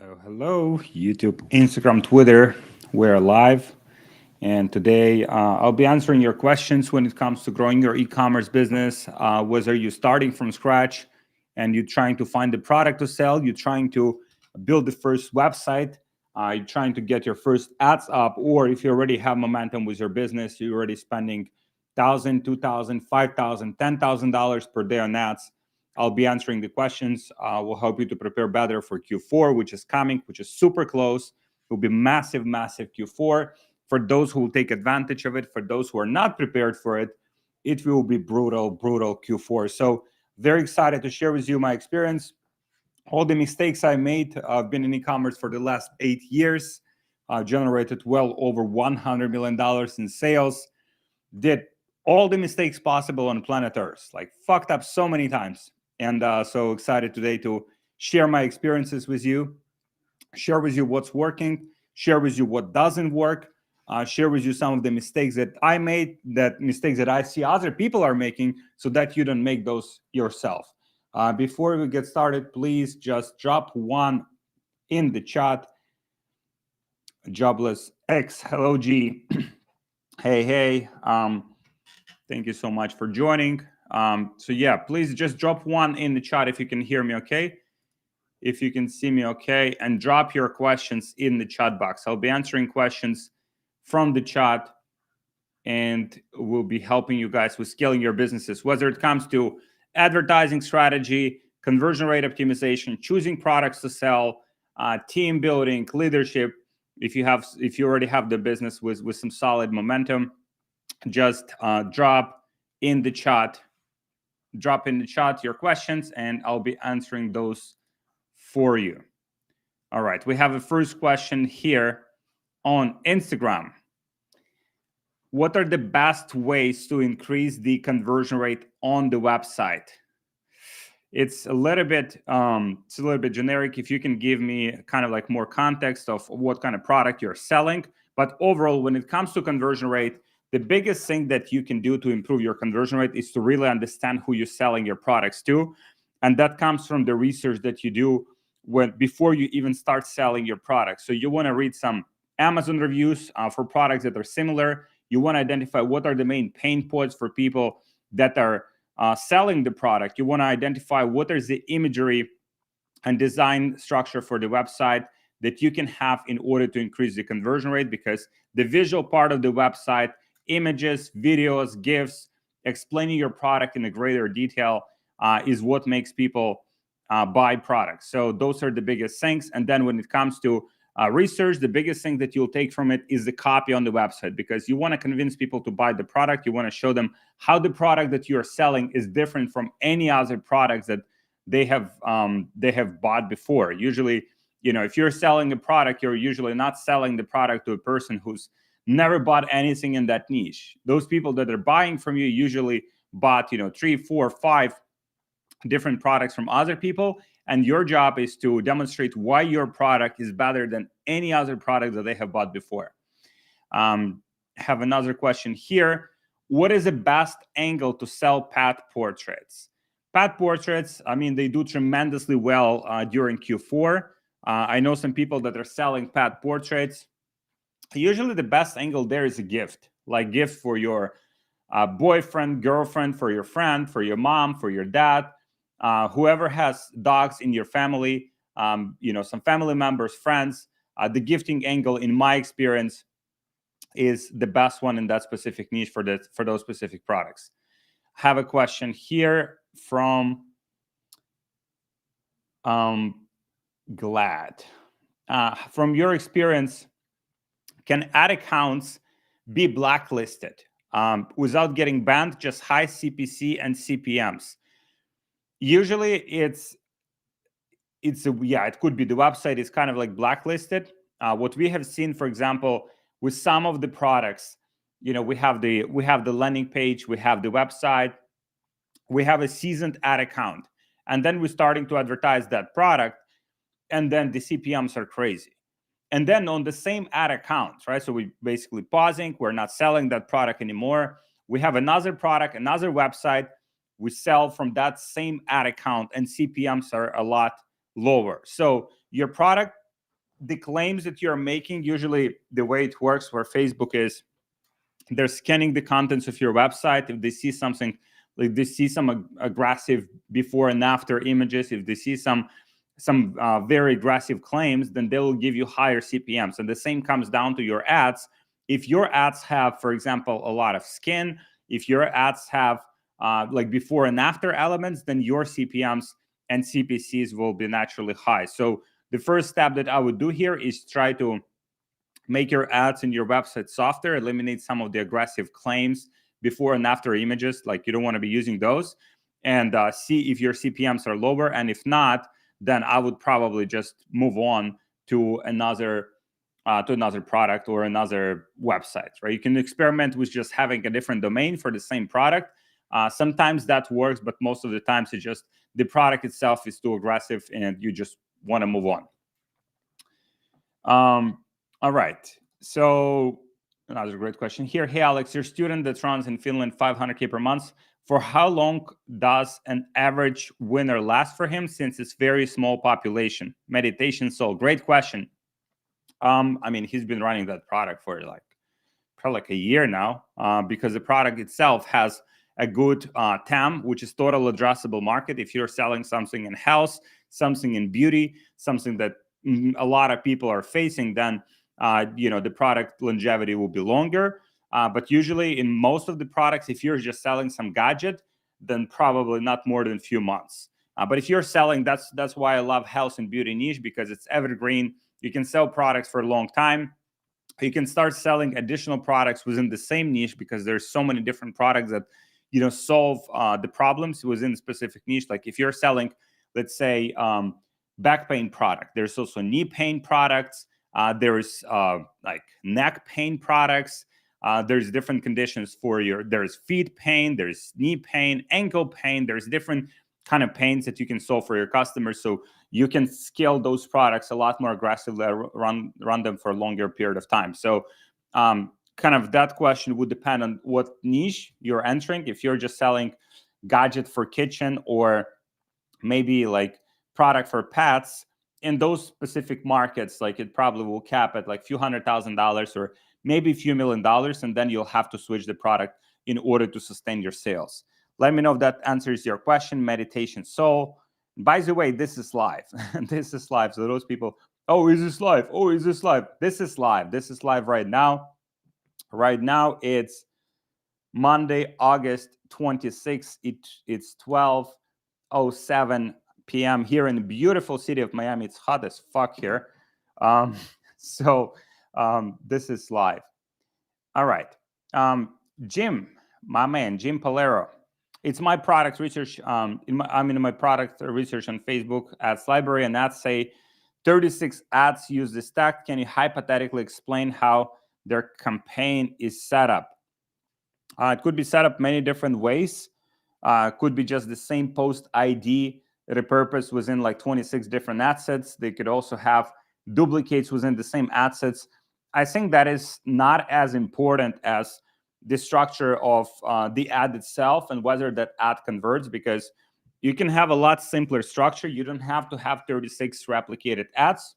Hello, YouTube, Instagram, Twitter. We're live. And today I'll be answering your questions when it comes to growing your e commerce business. Whether you're starting from scratch and you're trying to find the product to sell, you're trying to build the first website, you're trying to get your first ads up, or if you already have momentum with your business, you're already spending $1,000, $2,000, $5,000, $10,000 per day on ads. I'll be answering the questions. Will help you to prepare better for Q4, which is coming, which is super close. It will be massive, massive Q4. For those who will take advantage of it, for those who are not prepared for it, it will be brutal, brutal Q4. So very excited to share with you my experience, all the mistakes I made. I've been in e-commerce for the last 8 years, generated well over $100 million in sales, did all the mistakes possible on planet Earth, like fucked up so many times. And so excited today to share my experiences with you, share with you what's working, share with you what doesn't work, share with you some of the mistakes that I made, that mistakes that I see other people are making, so that you don't make those yourself. Before we get started, please just drop one in the chat. Jobless X, hello G. Hey, hey. Thank you so much for joining. So yeah, please just drop one in the chat if you can hear me okay. If you can see me okay, and drop your questions in the chat box. I'll be answering questions from the chat, and we'll be helping you guys with scaling your businesses, whether it comes to advertising strategy, conversion rate optimization, choosing products to sell, team building, leadership. If you already have the business with some solid momentum, just drop in the chat your questions, and I'll be answering those for you. All right, we have a first question here on Instagram. What are the best ways to increase the conversion rate on the website? It's a little bit generic. If you can give me kind of like more context of what kind of product you're selling, but overall, when it comes to conversion rate, the biggest thing that you can do to improve your conversion rate is to really understand who you're selling your products to, and that comes from the research that you do before you even start selling your product. So you want to read some Amazon reviews for products that are similar. You want to identify what are the main pain points for people that are selling the product. You want to identify what is the imagery and design structure for the website that you can have in order to increase the conversion rate, because the visual part of the website, images, videos, GIFs, explaining your product in a greater detail is what makes people buy products. So those are the biggest things. And then when it comes to research, the biggest thing that you'll take from it is the copy on the website, because you want to convince people to buy the product. You want to show them how the product that you're selling is different from any other products that they have bought before. Usually, if you're selling a product, you're usually not selling the product to a person who's never bought anything in that niche. Those people that are buying from you usually bought 3, 4, 5 different products from other people, and your job is to demonstrate why your product is better than any other product that they have bought before. Have another question here. What is the best angle to sell pet portraits? Pet portraits, they do tremendously well during Q4. I know some people that are selling pet portraits. Usually the best angle there is a gift, like gift for your boyfriend, girlfriend, for your friend, for your mom, for your dad, whoever has dogs in your family, some family members, friends. The gifting angle, in my experience, is the best one in that specific niche for those specific products. Have a question here from Glad. From your experience, can ad accounts be blacklisted without getting banned, just high CPC and CPMs? Usually it could be the website is kind of like blacklisted. What we have seen, for example, with some of the products, we have the landing page, we have the website, we have a seasoned ad account, and then we're starting to advertise that product, and then the CPMs are crazy. And then on the same ad account, right? So we basically pausing, we're not selling that product anymore. We have another product, another website, we sell from that same ad account, and CPMs are a lot lower. So your product the claims that you're making, usually the way it works for Facebook is they're scanning the contents of your website. If they see something, like they see some aggressive before and after images, if they see some very aggressive claims, then they will give you higher CPMs. And the same comes down to your ads. If your ads have, for example, a lot of skin, if your ads have like before and after elements, then your CPMs and CPCs will be naturally high. So the first step that I would do here is try to make your ads in your website softer, eliminate some of the aggressive claims before and after images. Like, you don't want to be using those, and see if your CPMs are lower. And if not, then I would probably just move on to another product or another website, right? You can experiment with just having a different domain for the same product. Sometimes that works, but most of the times it's just the product itself is too aggressive and you just want to move on. All right. So another great question here. Hey, Alex, your student that runs in Finland 500K per month. For how long does an average winner last for him, since it's very small population? Meditation Soul. Great question. I mean, he's been running that product for probably like a year now, because the product itself has a good TAM, which is total addressable market. If you're selling something in health, something in beauty, something that a lot of people are facing, then the product longevity will be longer. But usually in most of the products, if you're just selling some gadget, then probably not more than a few months. But if you're selling, that's why I love health and beauty niche, because it's evergreen. You can sell products for a long time. You can start selling additional products within the same niche, because there's so many different products that solve the problems within a specific niche. Like if you're selling, let's say, back pain product, there's also knee pain products. There's like neck pain products. There's different conditions there's feet pain, there's knee pain, ankle pain. There's different kind of pains that you can solve for your customers. So you can scale those products a lot more aggressively, run them for a longer period of time. So kind of that question would depend on what niche you're entering. If you're just selling gadget for kitchen, or maybe like product for pets, in those specific markets, like it probably will cap at like a few $100,000 or maybe a few $1 million, and then you'll have to switch the product in order to sustain your sales. Let me know if that answers your question. Meditation Soul. By the way, this is live. This is live. So those people, oh, is this live? Oh, is this live? This is live. This is live right now. Right now, it's Monday, August 26th. It's 12:07 p.m. here in the beautiful city of Miami. It's hot as fuck here. So this is live. All right. Jim, my man, Jim Palero. It's my product research. I'm in my product research on Facebook Ads Library, and ads say 36 ads use this stack. Can you hypothetically explain how their campaign is set up? It could be set up many different ways. Could be just the same post ID repurposed within like 26 different ad sets. They could also have duplicates within the same ad sets. I think that is not as important as the structure of the ad itself and whether that ad converts, because you can have a lot simpler structure. You don't have to have 36 replicated ads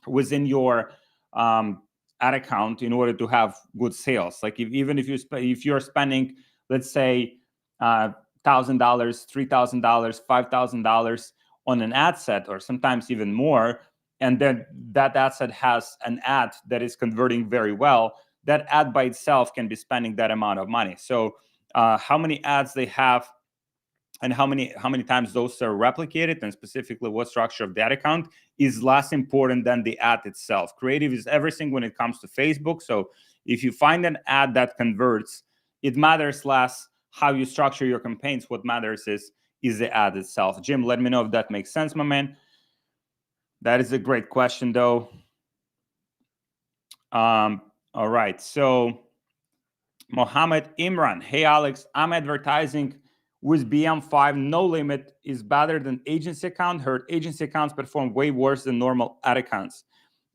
within your ad account in order to have good sales. Like if you're spending, let's say, $1,000, $3,000, $5,000 on an ad set, or sometimes even more, and then that ad set has an ad that is converting very well, that ad by itself can be spending that amount of money. So how many ads they have and how many times those are replicated, and specifically what structure of that account, is less important than the ad itself. Creative is everything when it comes to Facebook. So if you find an ad that converts, it matters less how you structure your campaigns. What matters is the ad itself. Jim, let me know if that makes sense, my man. That is a great question, though. All right. So Mohammed Imran. Hey, Alex, I'm advertising with BM5. No limit is better than agency account. Heard agency accounts perform way worse than normal ad accounts.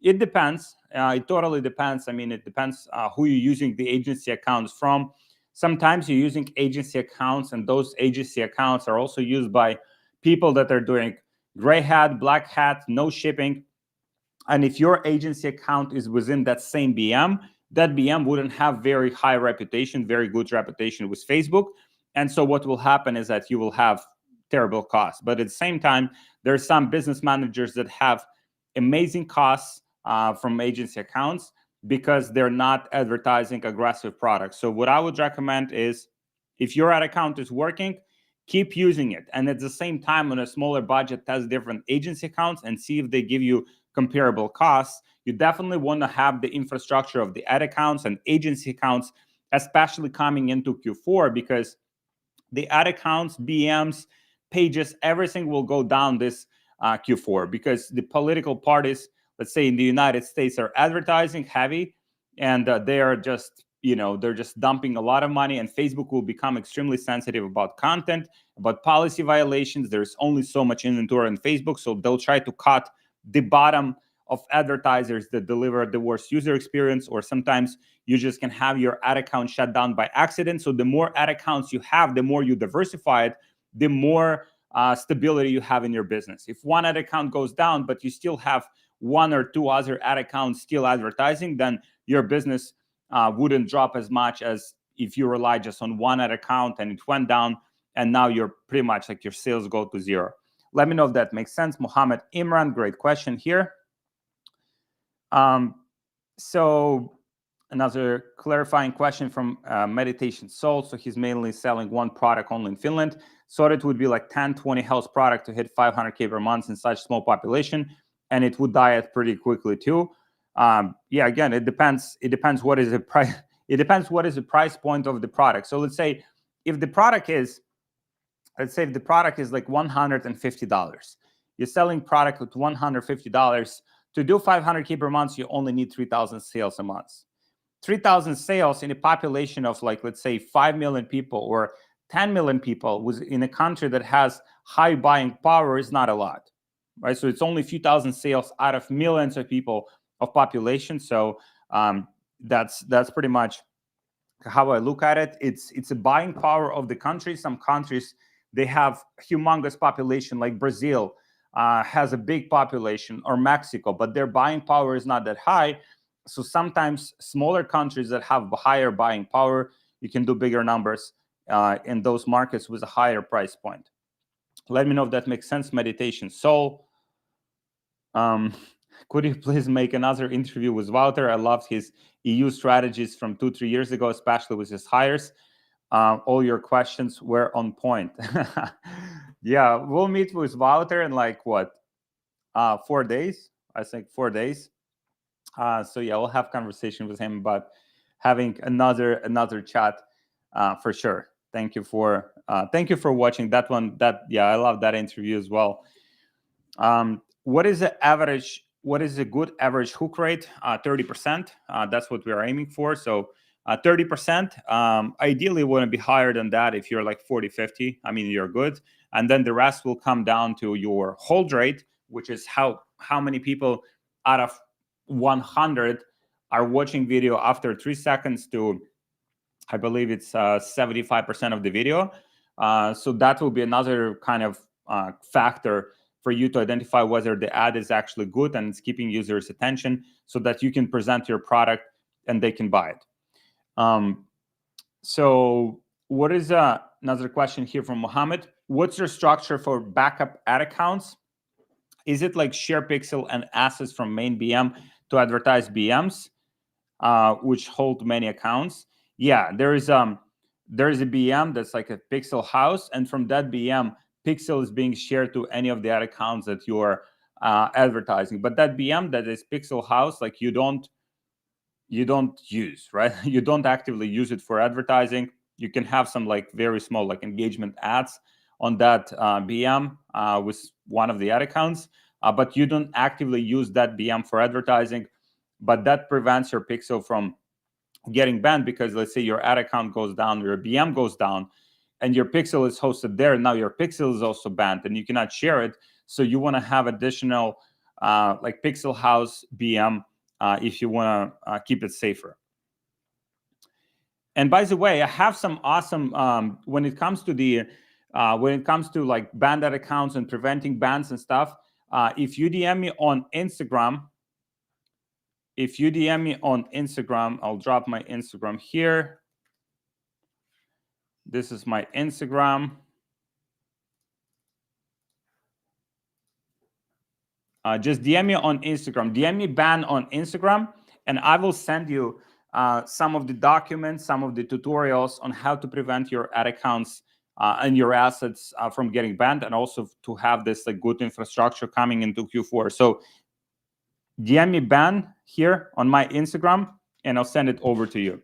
It depends. It totally depends. I mean, it depends who you're using the agency accounts from. Sometimes you're using agency accounts, and those agency accounts are also used by people that are doing gray hat, black hat, no shipping. And if your agency account is within that same BM, that BM wouldn't have very high reputation, very good reputation with Facebook. And so what will happen is that you will have terrible costs. But at the same time, there are some business managers that have amazing costs from agency accounts because they're not advertising aggressive products. So what I would recommend is, if your ad account is working, keep using it. And at the same time, on a smaller budget, test different agency accounts and see if they give you comparable costs. You definitely want to have the infrastructure of the ad accounts and agency accounts, especially coming into Q4, because the ad accounts, BMs, pages, everything will go down this Q4 because the political parties, let's say in the United States, are advertising heavy, and they are just, they're just dumping a lot of money, and Facebook will become extremely sensitive about content, about policy violations. There's only so much inventory on Facebook, so they'll try to cut the bottom of advertisers that deliver the worst user experience, or sometimes you just can have your ad account shut down by accident. So the more ad accounts you have, the more you diversify it, the more stability you have in your business. If one ad account goes down, but you still have one or two other ad accounts still advertising, then your business wouldn't drop as much as if you rely just on one ad account and it went down, and now you're pretty much like your sales go to zero. Let me know if that makes sense. Mohammed Imran, great question here. So another clarifying question from Meditation Soul. So he's mainly selling one product only in Finland. So it would be like 10, 20 health product to hit 500K per month in such small population, and it would die pretty quickly too. Yeah, again, it depends. It depends what is the price. It depends what is the price point of the product. So let's say if the product is, like $150, you're selling product with $150. To do 500K per month, you only need 3,000 sales a month. 3,000 sales in a population of, like, let's say 5 million people or 10 million people in a country that has high buying power is not a lot, right? So it's only a few thousand sales out of millions of people of population. So that's pretty much how I look at it. It's a buying power of the country. Some countries, they have humongous population, like Brazil has a big population, or Mexico, but their buying power is not that high. So sometimes smaller countries that have higher buying power, you can do bigger numbers in those markets with a higher price point. Let me know if that makes sense. Meditation Soul. Could you please make another interview with Wouter? I loved his EU strategies from 2-3 years ago, especially with his hires. All your questions were on point. Yeah, we'll meet with Wouter in like 4 days. I think 4 days. So yeah, we'll have conversation with him about having another chat for sure. Thank you for watching that one. I love that interview as well. What is a good average hook rate? 30%. That's what we are aiming for. So 30%. Ideally, want to be higher than that. If you're like 40, 50, I mean, you're good. And then the rest will come down to your hold rate, which is how many people out of 100 are watching video after 3 seconds to, I believe it's 75% of the video. So that will be another kind of factor for you to identify whether the ad is actually good and it's keeping users' attention, so that you can present your product and they can buy it. So what is another question here from Mohammed? What's your structure for backup ad accounts? Is it like SharePixel and assets from main BM to advertise BMs, which hold many accounts? Yeah, there is a BM that's like a Pixel house, and from that BM, Pixel is being shared to any of the ad accounts that you're advertising. But that BM that is Pixel house, like you don't use, right? You don't actively use it for advertising. You can have some like very small like engagement ads on that BM with one of the ad accounts, but you don't actively use that BM for advertising. But that prevents your Pixel from getting banned, because let's say your ad account goes down, your BM goes down, and your Pixel is hosted there. Now your Pixel is also banned and you cannot share it. So you want to have additional like Pixel house BM if you want to keep it safer. And by the way, I have some awesome when it comes to like banned ad accounts and preventing bans and stuff. If you DM me on Instagram, if you DM me on Instagram, I'll drop my Instagram here. This is my Instagram. Just DM me on Instagram. DM me ban on Instagram, and I will send you some of the documents, some of the tutorials on how to prevent your ad accounts and your assets from getting banned, and also to have this like good infrastructure coming into Q4. So DM me ban here on my Instagram, and I'll send it over to you.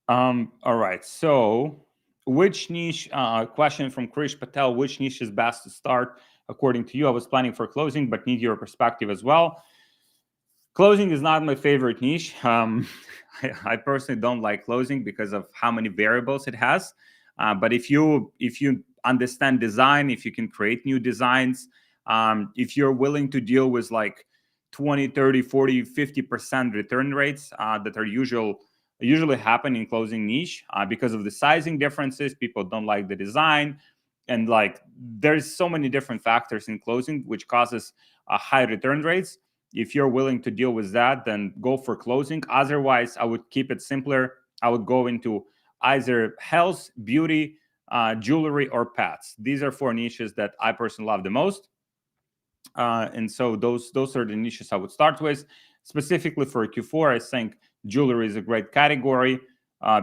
All right. So which niche, question from Krish Patel, which niche is best to start according to you? I was planning for closing, but need your perspective as well. Closing is not my favorite niche. I personally don't like closing because of how many variables it has. But if you understand design, if you can create new designs, if you're willing to deal with like 20, 30, 40, 50% return rates that are usually happen in closing niche because of the sizing differences, people don't like the design, and like there's so many different factors in closing which causes high return rates. If you're willing to deal with that, then go for closing. Otherwise, I would keep it simpler. I would go into either health, beauty, jewelry, or pets. These are 4 niches that I personally love the most. And so those are the niches I would start with. Specifically for Q4, I think jewelry is a great category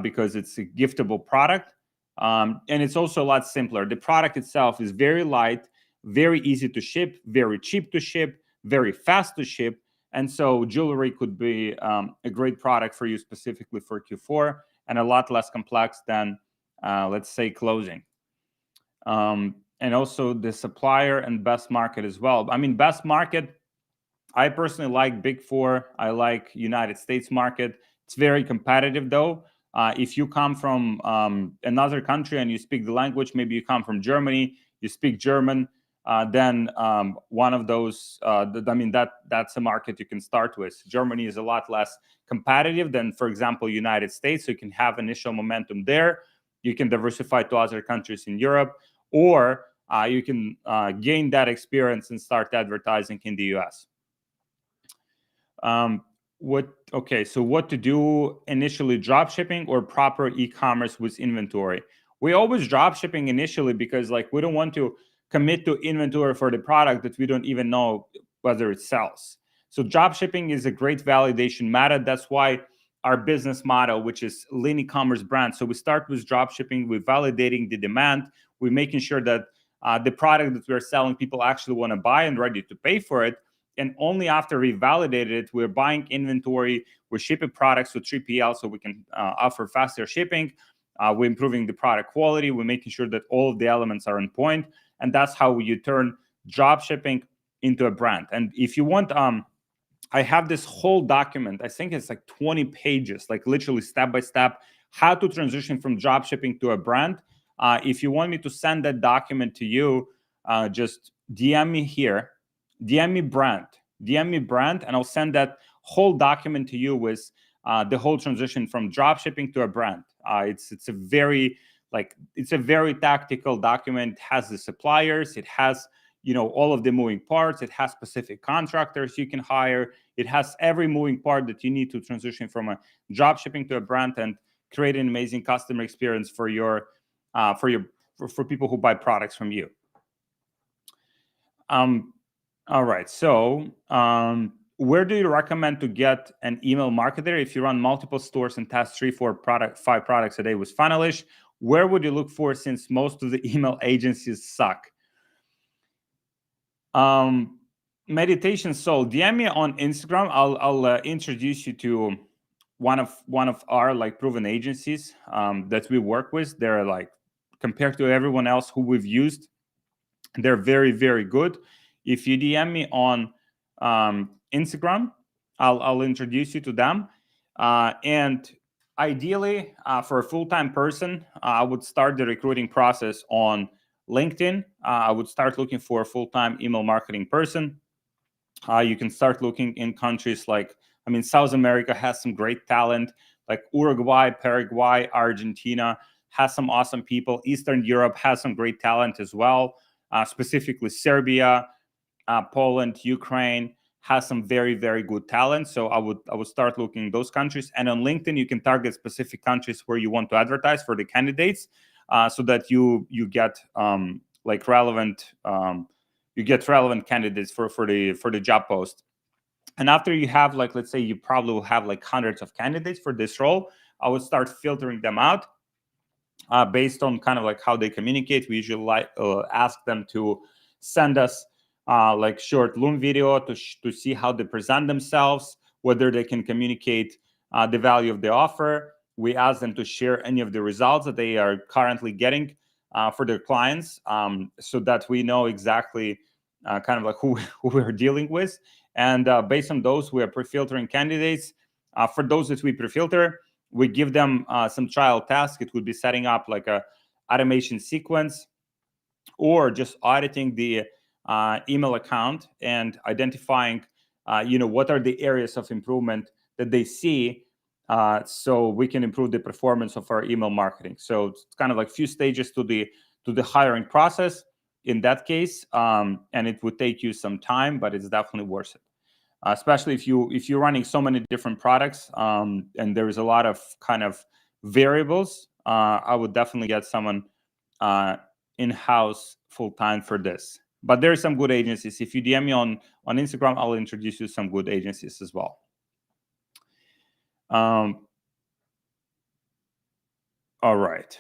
because it's a giftable product. And it's also a lot simpler. The product itself is very light, very easy to ship, very cheap to ship, very fast to ship. And so jewelry could be a great product for you specifically for Q4, and a lot less complex than, let's say, closing. And also the supplier and best market as well. I mean, best market, I personally like Big Four. I like United States market. It's very competitive though. If you come from another country and you speak the language, maybe you come from Germany, you speak German, then one of those, that's a market you can start with. Germany is a lot less competitive than, for example, United States. So you can have initial momentum there. You can diversify to other countries in Europe, or you can gain that experience and start advertising in the US. So what to do initially, drop shipping or proper e-commerce with inventory? We always drop shipping initially because like we don't want to commit to inventory for the product that we don't even know whether it sells. So drop shipping is a great validation method. That's why our business model, which is lean e-commerce brand. So we start with drop shipping, we're validating the demand, we're making sure that the product that we're selling, people actually want to buy and ready to pay for it. And only after we validated it, we're buying inventory, we're shipping products to 3PL so we can offer faster shipping. We're improving the product quality. We're making sure that all of the elements are on point. And that's how you turn drop shipping into a brand. And if you want, I have this whole document. I think it's like 20 pages, like literally step by step, how to transition from drop shipping to a brand. If you want me to send that document to you, just DM me here. DM me brand, and I'll send that whole document to you with the whole transition from drop shipping to a brand. It's a very tactical document. It has the suppliers, it has all of the moving parts, it has specific contractors you can hire, it has every moving part that you need to transition from a drop shipping to a brand and create an amazing customer experience for people who buy products from you. All right. So where do you recommend to get an email marketer if you run multiple stores and test 3, 4 5 products a day with Funnelish? Where would you look for, since most of the email agencies suck? Meditation Soul, DM me on Instagram. I'll introduce you to one of our like proven agencies that we work with. They're like, compared to everyone else who we've used, they're very, very good. If you DM me on Instagram, I'll introduce you to them. And ideally, for a full-time person, I would start the recruiting process on LinkedIn. I would start looking for a full-time email marketing person. You can start looking in countries like, South America has some great talent, like Uruguay, Paraguay, Argentina has some awesome people. Eastern Europe has some great talent as well, specifically Serbia, Poland, Ukraine, has some very, very good talent. So I would start looking in those countries. And on LinkedIn, you can target specific countries where you want to advertise for the candidates, so that you get like relevant candidates for the job post. And after you have, like, let's say you probably will have like hundreds of candidates for this role, I would start filtering them out based on kind of like how they communicate. We usually ask them to send us like short Loom video to see how they present themselves, whether they can communicate the value of the offer. We ask them to share any of the results that they are currently getting for their clients, so that we know exactly kind of like who we're dealing with. And based on those, we are pre-filtering candidates. For those that we pre-filter, we give them some trial task. It would be setting up like a automation sequence, or just auditing the email account and identifying, what are the areas of improvement that they see, so we can improve the performance of our email marketing. So it's kind of like few stages to the hiring process in that case, and it would take you some time, but it's definitely worth it. Especially if you're running so many different products, and there is a lot of kind of variables, I would definitely get someone in-house full-time for this. But there are some good agencies. If you DM me on Instagram, I'll introduce you to some good agencies as well. All right.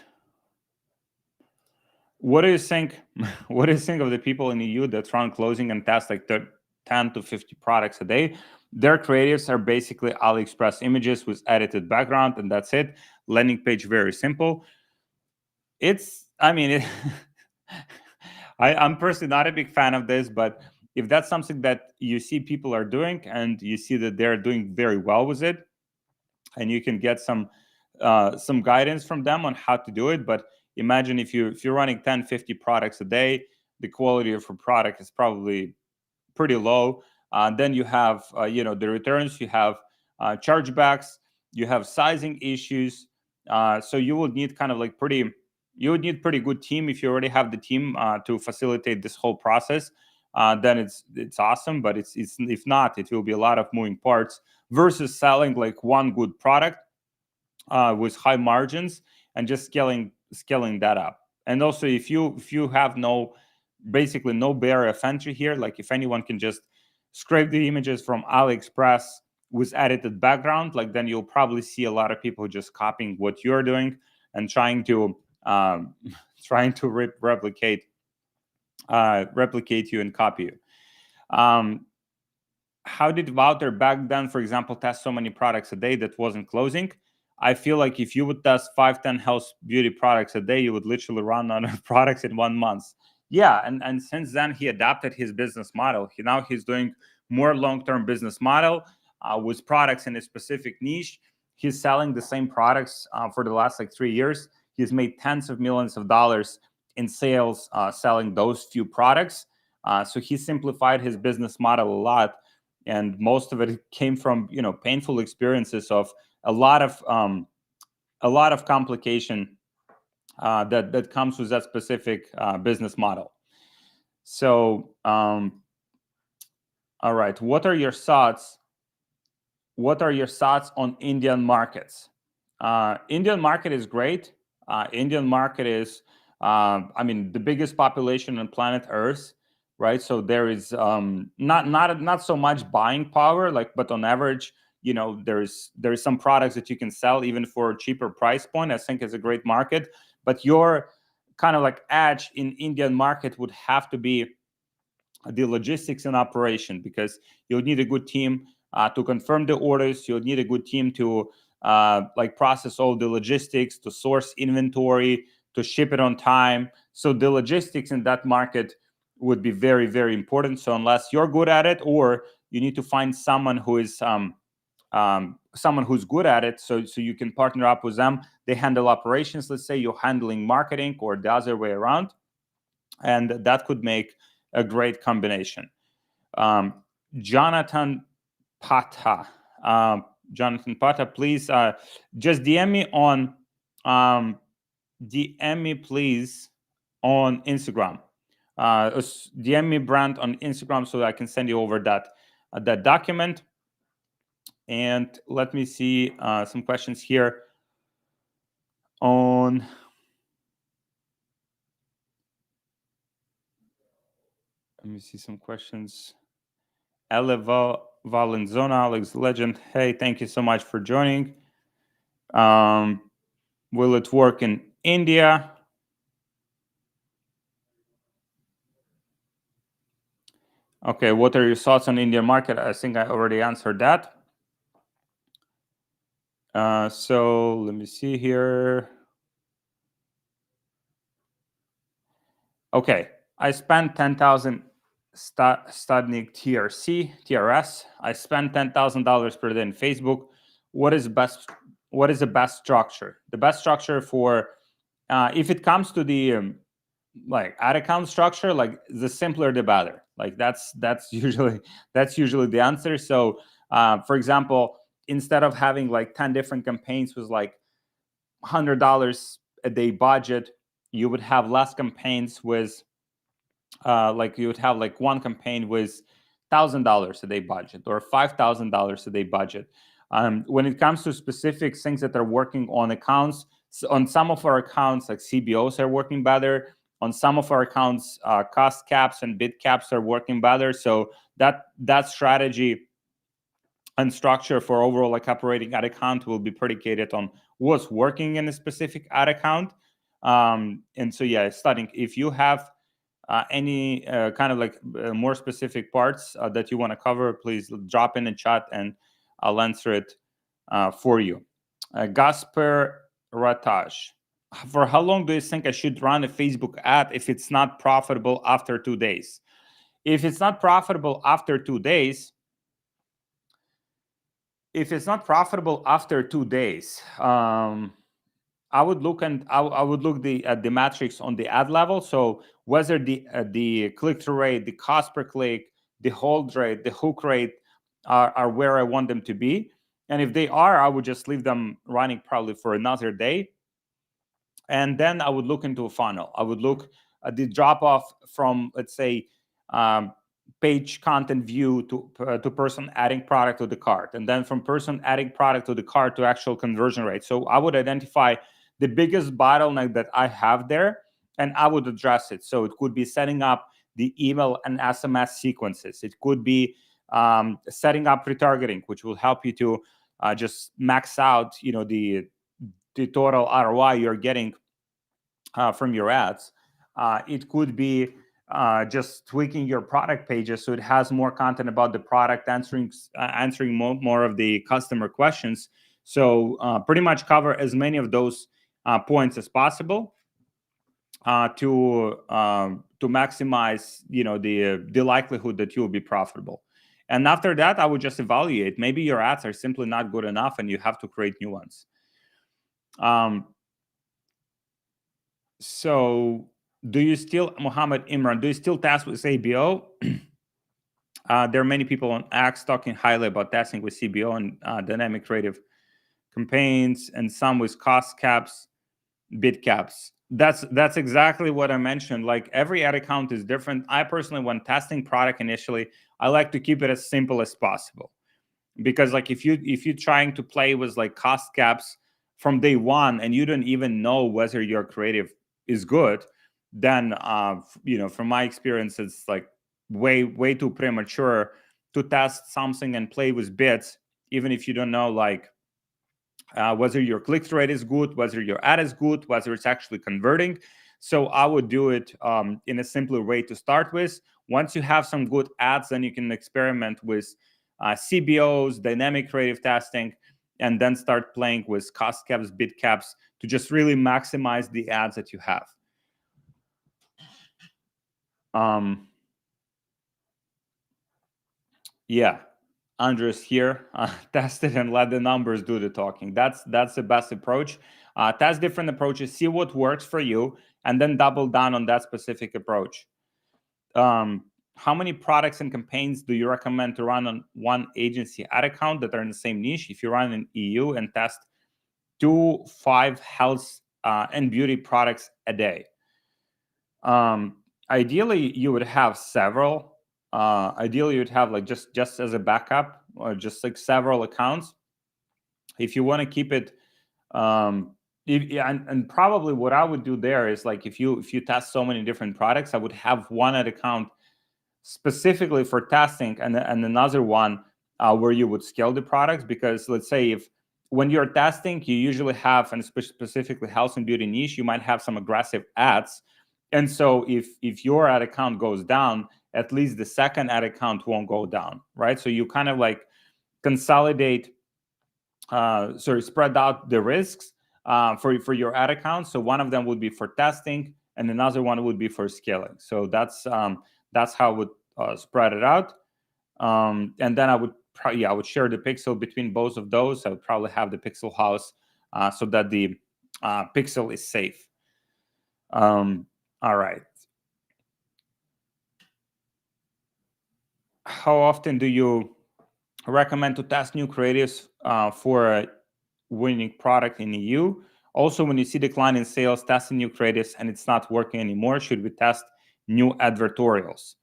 What do you think? What do you think of the people in EU that run closing and test like 10 to 50 products a day? Their creatives are basically AliExpress images with edited background, and that's it. Landing page, very simple. I'm personally not a big fan of this, but if that's something that you see people are doing and you see that they're doing very well with it, and you can get some guidance from them on how to do it. But imagine if you're running 10, 50 products a day, the quality of a product is probably pretty low. Then you have the returns, you have chargebacks, you have sizing issues. So you would need kind of like pretty good team. If you already have the team to facilitate this whole process, then it's awesome. But it's if not, it will be a lot of moving parts versus selling like one good product with high margins and just scaling that up. And also, if you have basically no barrier of entry here, like if anyone can just scrape the images from AliExpress with edited background, like then you'll probably see a lot of people just copying what you're doing and trying to replicate you and copy you. How did Wouter back then, for example, test so many products a day that wasn't closing? I feel like if you would test 5-10 health beauty products a day, you would literally run out of products in 1 month. Yeah, and since then he adapted his business model. He's doing more long-term business model with products in a specific niche. He's selling the same products for the last like 3 years. He's made tens of millions of dollars in sales selling those few products. So he simplified his business model a lot, and most of it came from painful experiences of a lot of complication that comes with that specific business model. So, all right, what are your thoughts? What are your thoughts on Indian markets? Indian market is great. Indian market is, the biggest population on planet Earth, right? So there is not so much buying power, but on average, there's some products that you can sell even for a cheaper price point. I think it's a great market, but your kind of like edge in Indian market would have to be the logistics and operation, because you'll need a good team to confirm the orders. You'll need a good team to process all the logistics, to source inventory, to ship it on time. So the logistics in that market would be very, very important. So unless you're good at it, or you need to find someone who is someone who's good at it, so you can partner up with them. They handle operations. Let's say you're handling marketing, or the other way around, and that could make a great combination. Jonathan Pata, please just DM me please on Instagram. DM me Brand on Instagram so I can send you over that that document. And let me see some questions here on. Let me see some questions. Eleva Valenzona, Alex Legend. Hey, thank you so much for joining. Will it work in India? Okay, what are your thoughts on Indian market? I think I already answered that. So let me see here. Okay, I spent 10,000 Studnik TRS. I spent $10,000 per day in Facebook. What is best? What is the best structure? The best structure for if it comes to the like ad account structure, like the simpler the better. Like that's usually the answer. So for example, instead of having like 10 different campaigns with like $100 a day budget, you would have less campaigns with like you would have like one campaign with $1,000 a day budget or $5,000 a day budget. When it comes to specific things that are working on accounts, on some of our accounts, like CBOs are working better. On some of our accounts, cost caps and bid caps are working better. So that strategy and structure for overall like operating ad account will be predicated on what's working in a specific ad account. And so yeah, studying if you have any kind of like more specific parts that you want to cover, please drop in the chat and I'll answer it for you. Gasper Ratash, for how long do you think I should run a Facebook ad if it's not profitable after 2 days? If it's not profitable after 2 days, I would look at the metrics on the ad level. So whether the click-through rate, the cost per click, the hold rate, the hook rate are where I want them to be. And if they are, I would just leave them running probably for another day. And then I would look into a funnel. I would look at the drop off from, let's say, page content view to person adding product to the cart, and then from person adding product to the cart to actual conversion rate. So I would identify the biggest bottleneck that I have there, and I would address it. So it could be setting up the email and SMS sequences. It could be setting up retargeting, which will help you to just max out, the total ROI you're getting from your ads. It could be just tweaking your product pages so it has more content about the product, answering more of the customer questions. So pretty much cover as many of those points as possible to maximize the likelihood that you will be profitable. And after that, I would just evaluate. Maybe your ads are simply not good enough and you have to create new ones. So do you still, Mohammed Imran, do you still test with CBO? There are many people on X talking highly about testing with CBO and dynamic creative campaigns, and some with cost caps, bid caps. That's exactly what I mentioned. Like every ad account is different. I personally, when testing product initially, I like to keep it as simple as possible, because like if you're trying to play with like cost caps from day one and you don't even know whether your creative is good, then from my experience, it's like way too premature to test something and play with bits, even if you don't know like whether your click-through rate is good, whether your ad is good, whether it's actually converting. So I would do it in a simpler way to start with. Once you have some good ads, then you can experiment with CBOs, dynamic creative testing, and then start playing with cost caps, bid caps to just really maximize the ads that you have. Yeah, Andres here. Test it and let the numbers do the talking. That's the best approach. Test different approaches, see what works for you, and then double down on that specific approach. How many products and campaigns do you recommend to run on one agency ad account that are in the same niche? If you run in EU and test 2-5 health and beauty products a day. Ideally, you would have several. ideally you'd have like just as a backup, or just like several accounts. If you want to keep it, yeah, and probably what I would do there is like if you test so many different products, I would have one ad account specifically for testing, and another one where you would scale the products. Because let's say if when you're testing, you usually have, and specifically health and beauty niche, you might have some aggressive ads. And so if your ad account goes down, at least the second ad account won't go down, right? So you kind of like consolidate, spread out the risks for your ad account. So one of them would be for testing, and another one would be for scaling. So that's how I would spread it out. And then I would share the pixel between both of those. I would probably have the pixel house so that the pixel is safe. All right. How often do you recommend to test new creatives for a winning product in EU? Also, when you see decline in sales, testing new creatives and it's not working anymore, should we test new advertorials?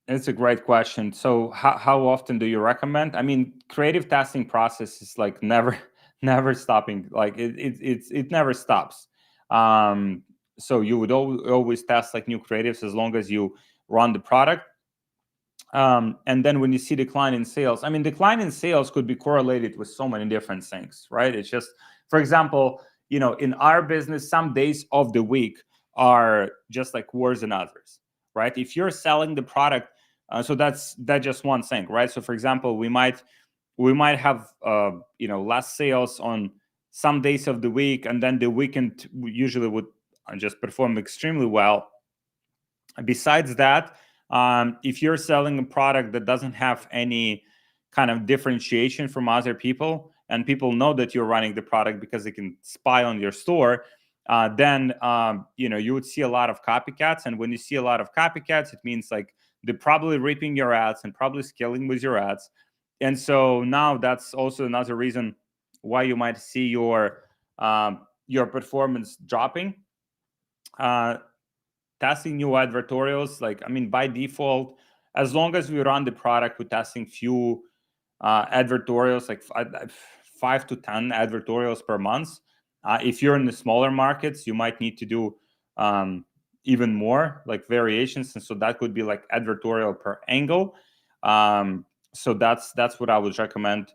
It's a great question. So how often do you recommend? I mean, creative testing process is like never never stopping. Like it never stops. So you would always test like new creatives as long as you run the product. And then when you see decline in sales, I mean, decline in sales could be correlated with so many different things, right? It's just, for example, in our business, some days of the week are just like worse than others, right? If you're selling the product, so that's just one thing, right? So for example, we might have less sales on some days of the week, and then the weekend usually would just perform extremely well. Besides that, if you're selling a product that doesn't have any kind of differentiation from other people, and people know that you're running the product because they can spy on your store, then you would see a lot of copycats. And when you see a lot of copycats, it means like they're probably reaping your ads and probably scaling with your ads. And so now that's also another reason why you might see your performance dropping. Testing new advertorials, like, I mean, by default, as long as we run the product, we're testing few advertorials, like 5 to 10 advertorials per month. If you're in the smaller markets, you might need to do even more, like variations, and so that could be like advertorial per angle. So that's what I would recommend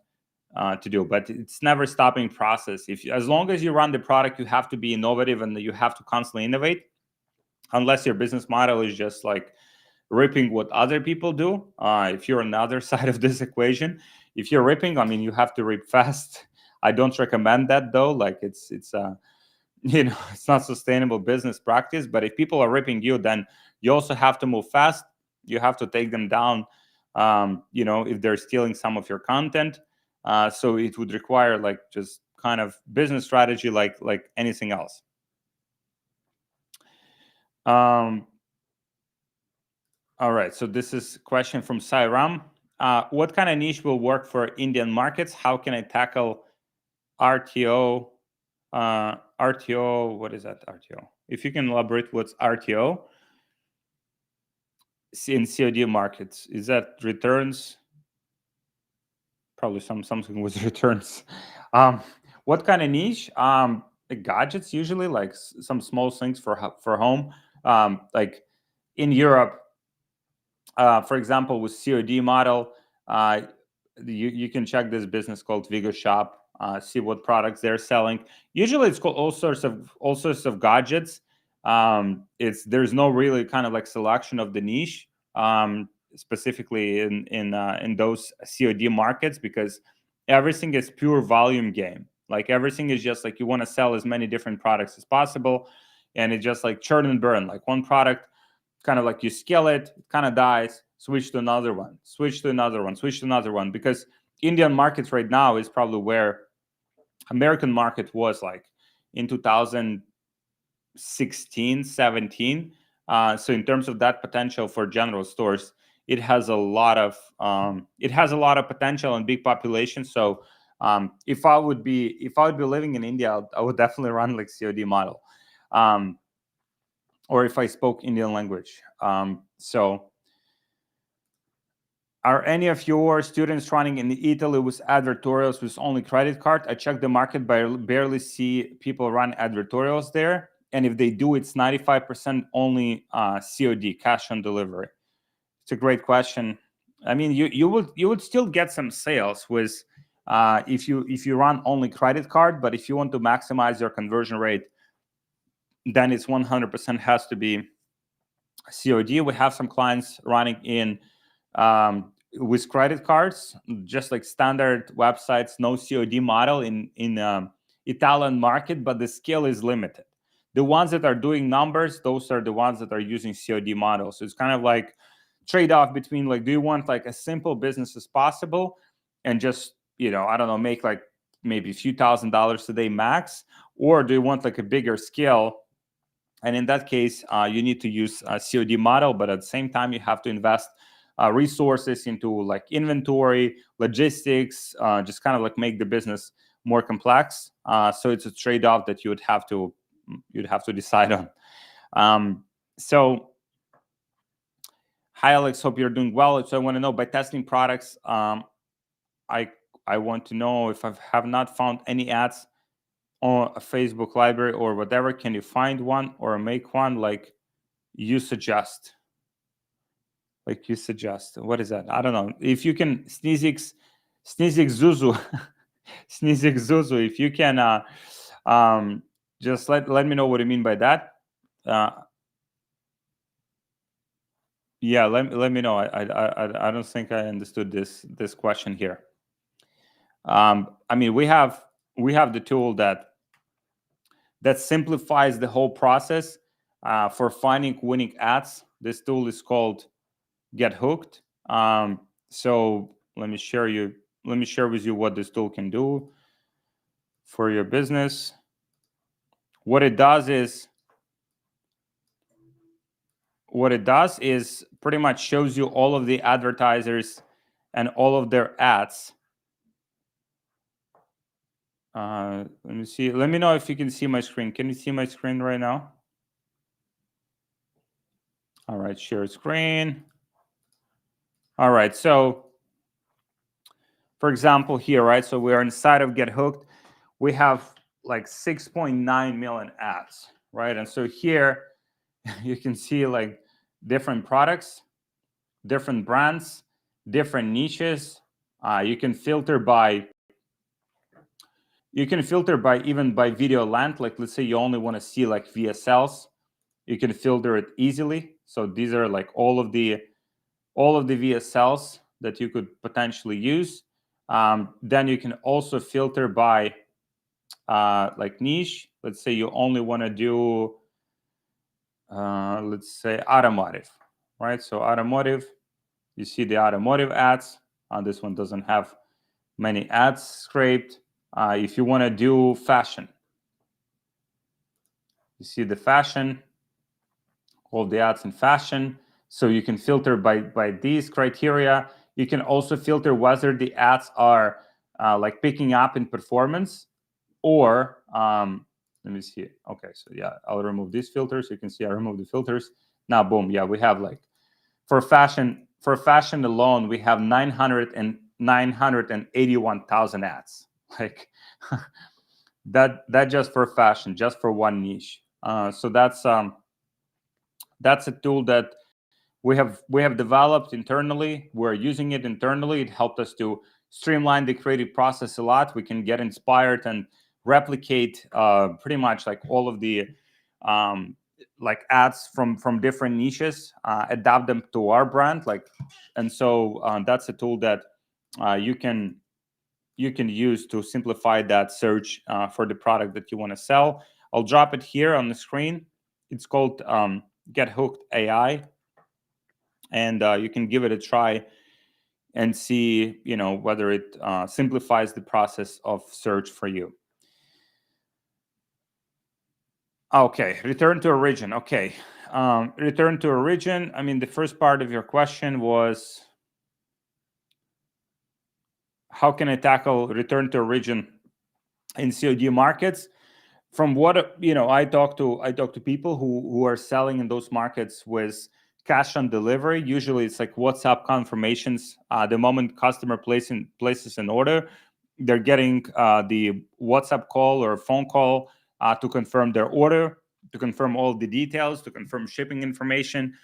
to do. But it's never stopping process. As long as you run the product, you have to be innovative and you have to constantly innovate. Unless your business model is just like ripping what other people do. If you're on the other side of this equation, if you're ripping, I mean, you have to rip fast. I don't recommend that though. Like it's it's not sustainable business practice. But if people are ripping you, then you also have to move fast. You have to take them down. If they're stealing some of your content, so it would require like just kind of business strategy, like anything else. All right, so this is a question from Sairam. What kind of niche will work for Indian markets? How can I tackle RTO? RTO, what is that, RTO? If you can elaborate what's RTO in COD markets, is that returns? Probably something with returns. What kind of niche? Gadgets usually, like some small things for home. Like in Europe, for example, with COD model, you can check this business called Vigo Shop, see what products they're selling. Usually, it's called all sorts of gadgets. There's no really kind of like selection of the niche, specifically in those COD markets, because everything is pure volume game. Like everything is just like you want to sell as many different products as possible, and it's just like churn and burn. Like one product, kind of like you scale it kind of dies, switch to another one, switch to another one, switch to another one. Because Indian markets right now is probably where American market was like in 2016, 17. So in terms of that potential for general stores, it has a lot of potential and big population. So if I would be living in India, I would definitely run like COD model. or if I spoke Indian language. So are any of your students running in Italy with advertorials with only credit card? I checked the market, but I barely see people run advertorials there. And if they do, it's 95% only COD, cash on delivery. It's a great question. I mean, you would still get some sales with if you run only credit card, but if you want to maximize your conversion rate, then it's 100% has to be COD. We have some clients running in with credit cards, just like standard websites, no COD model in Italian market, but the scale is limited. The ones that are doing numbers, those are the ones that are using COD models. So it's kind of like trade-off between like, do you want like as simple business as possible and just, I don't know, make like maybe a few $1,000s a day max, or do you want like a bigger scale? And in that case, you need to use a COD model, but at the same time, you have to invest resources into like inventory, logistics, just kind of like make the business more complex. So it's a trade-off that you'd have to decide on. So, hi Alex, hope you're doing well. So I want to know, by testing products, I want to know if I have not found any ads on a Facebook library or whatever. Can you find one or make one like you suggest? Like you suggest. What is that? I don't know. If you can, Sneezix Zuzu, Sneezix Zuzu, if you can just let me know what you mean by that. Yeah, let me know. I don't think I understood this question here. I mean, we have the tool that simplifies the whole process for finding winning ads. This tool is called Get Hooked. So let me share with you what this tool can do for your business. What it does is pretty much shows you all of the advertisers and all of their ads. Let me see. Let me know if you can see my screen. Can you see my screen right now? All right, share screen. All right, so for example here, right? So we are inside of Get Hooked. We have like 6.9 million ads, right? And so here you can see like different products, different brands, different niches. You can filter by even by video length. Like let's say you only want to see like VSLs, you can filter it easily. So these are like all of the VSLs that you could potentially use. Then you can also filter by like niche. Let's say you only want to do let's say automotive, right? So automotive, you see the automotive ads. This one doesn't have many ads scraped. If you want to do fashion, you see the fashion, all the ads in fashion. So you can filter by these criteria. You can also filter whether the ads are like picking up in performance, or let me see. Okay, so yeah, I'll remove these filters. You can see I remove the filters. Now, boom, yeah, we have like for fashion alone, we have 981,000 ads. Like that just for fashion, just for one niche. So that's a tool that we have developed internally. We're using it internally. It helped us to streamline the creative process a lot. We can get inspired and replicate pretty much like all of the like ads from different niches, adapt them to our brand. Like, and so that's a tool that you can use to simplify that search for the product that you want to sell. I'll drop it here on the screen. It's called Get Hooked AI. And you can give it a try and see, whether it simplifies the process of search for you. Okay, return to origin. Okay, return to origin. I mean, the first part of your question was, how can I tackle return to origin in COD markets? from what I talk to people who are selling in those markets with cash on delivery. Usually it's like WhatsApp confirmations. The moment customer places an order, they're getting the WhatsApp call or phone call to confirm their order, to confirm all the details, to confirm shipping information.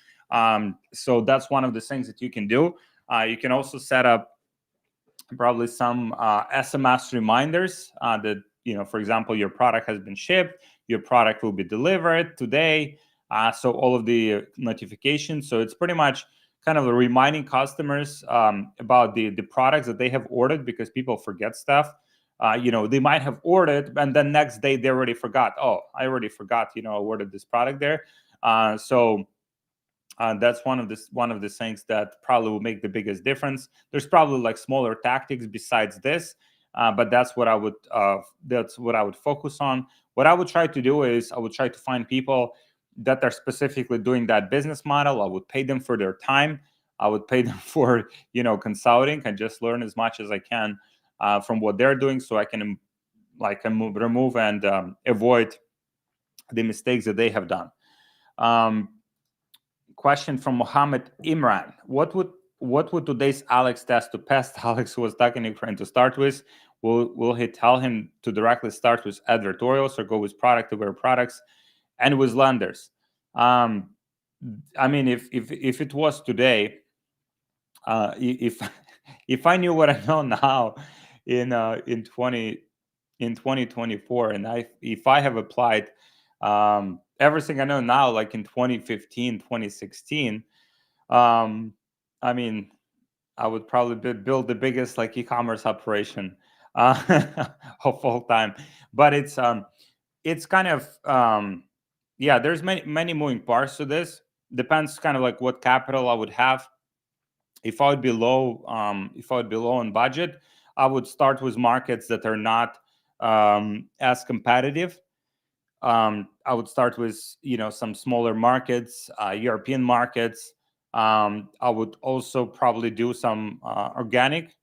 So that's one of the things that you can do. You can also set up probably some SMS reminders that, for example, your product has been shipped, your product will be delivered today. So all of the notifications. So it's pretty much kind of reminding customers about the products that they have ordered, because people forget stuff. They might have ordered, and then next day they already forgot. Oh, I already forgot. I ordered this product there. So that's one of the things that probably will make the biggest difference. There's probably like smaller tactics besides this, but that's what I would focus on. What I would try to do is I would try to find people that are specifically doing that business model. I would pay them for their time. I would pay them for consulting, and just learn as much as I can from what they're doing, so I can remove and avoid the mistakes that they have done. Question from Mohammed Imran. What would today's Alex test to pest Alex, who was stuck in Ukraine, to start with? Will he tell him to directly start with advertorials, or go with product-aware products and with lenders? I mean, if it was today, if I knew what I know now in 2024, and if I have applied everything I know now, like in 2015, 2016, I mean, I would probably build the biggest like e-commerce operation of all time. But it's kind of yeah, there's many moving parts to this. Depends kind of like what capital I would have. If I would be low on budget, I would start with markets that are not as competitive. I would start with some smaller markets, European markets. I would also probably do some organic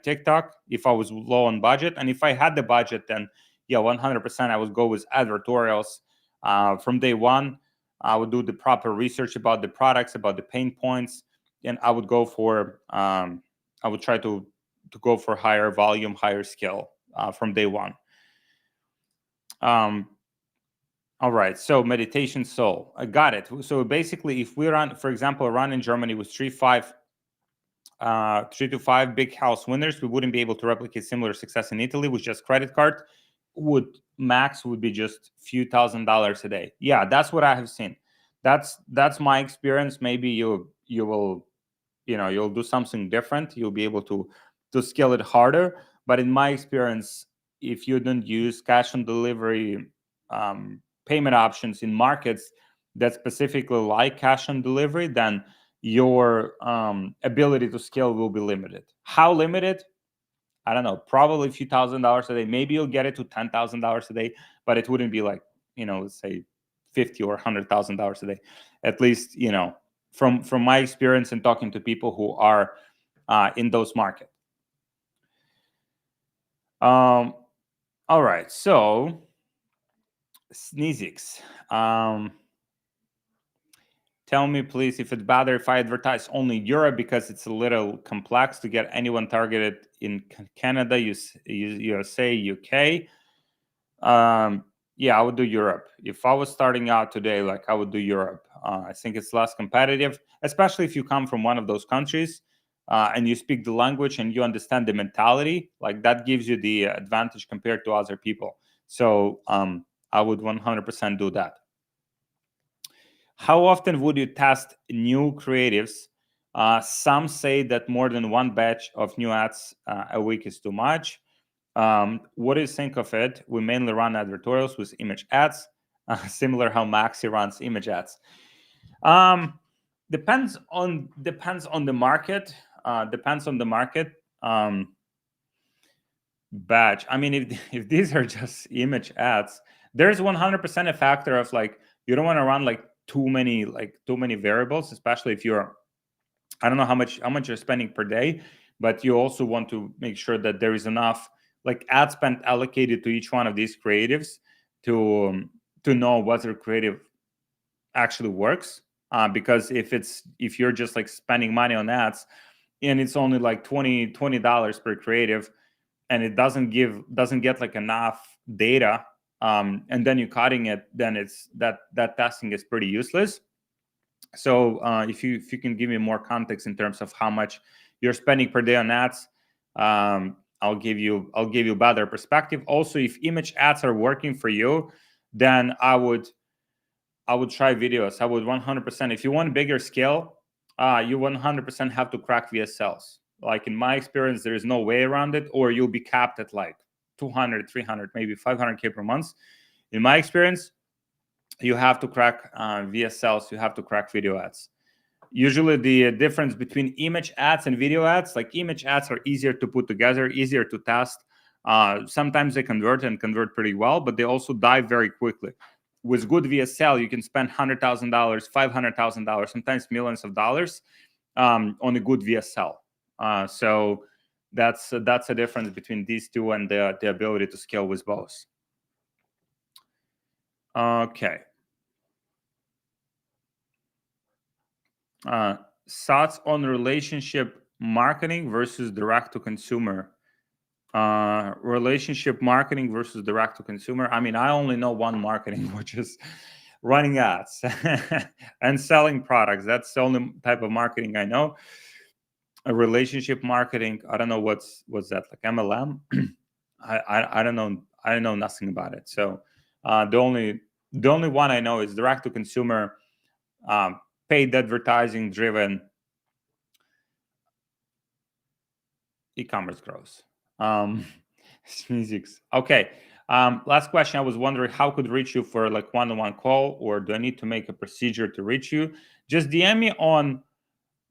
TikTok if I was low on budget, and if I had the budget, then 100% I would go with advertorials from day one. I would do the proper research about the products, about the pain points, and I would go for I would try to go for higher volume, higher scale from day one. All right, so Meditation Soul, I got it. So basically, if we run, for example, run in Germany with 3 to 5 big house winners, we wouldn't be able to replicate similar success in Italy with just credit card. Max would be just few $1,000s a day. Yeah, that's what I have seen. That's my experience. Maybe you will, you'll do something different. You'll be able to scale it harder. But in my experience, if you don't use cash on delivery payment options in markets that specifically like cash on delivery, then your ability to scale will be limited. How limited? I don't know. Probably a few $1,000s a day. Maybe you'll get it to $10,000 a day, but it wouldn't be like, let's say $50,000 or $100,000 a day. At least, from my experience and talking to people who are in those markets. All right. So Sneezix, tell me please if it's better if I advertise only Europe, because it's a little complex to get anyone targeted in Canada, USA, UK. Yeah, I would do Europe. If I was starting out today, like I would do Europe. I think it's less competitive, especially if you come from one of those countries and you speak the language and you understand the mentality. Like that gives you the advantage compared to other people. So I would 100% do that. How often would you test new creatives? Some say that more than one batch of new ads a week is too much. What do you think of it? We mainly run advertorials with image ads, similar how Maxi runs image ads. Depends on the market. Depends on the market. Batch. I mean, if these are just image ads, there's 100% a factor of like you don't want to run like too many variables, especially if you're, I don't know how much you're spending per day, but you also want to make sure that there is enough like ad spend allocated to each one of these creatives to know whether creative actually works. Because if you're just like spending money on ads and it's only like $20 per creative, and it doesn't get like enough data, and then you're cutting it, then it's that testing is pretty useless. So if you can give me more context in terms of how much you're spending per day on ads, I'll give you better perspective. Also, if image ads are working for you, then I would try videos. I would 100%. If you want bigger scale, you 100% have to crack VSLs. Like in my experience, there is no way around it, or you'll be capped at like 200, 300, maybe 500K per month. In my experience, you have to crack VSLs. You have to crack video ads. Usually the difference between image ads and video ads, like image ads are easier to put together, easier to test. Sometimes they convert pretty well, but they also die very quickly. With good VSL, you can spend $100,000, $500,000, sometimes millions of dollars on a good VSL. So that's a difference between these two and the ability to scale with both. Okay. Thoughts on relationship marketing versus direct to consumer. Relationship marketing versus direct to consumer. I mean, I only know one marketing, which is running ads and selling products. That's the only type of marketing I know. A relationship marketing, I don't know what's that, like MLM. I don't know. I know nothing about it. So the only one I know is direct to consumer, paid advertising driven e-commerce growth. Okay. Last question. I was wondering how could reach you for like one-on-one call, or do I need to make a procedure to reach you? Just DM me on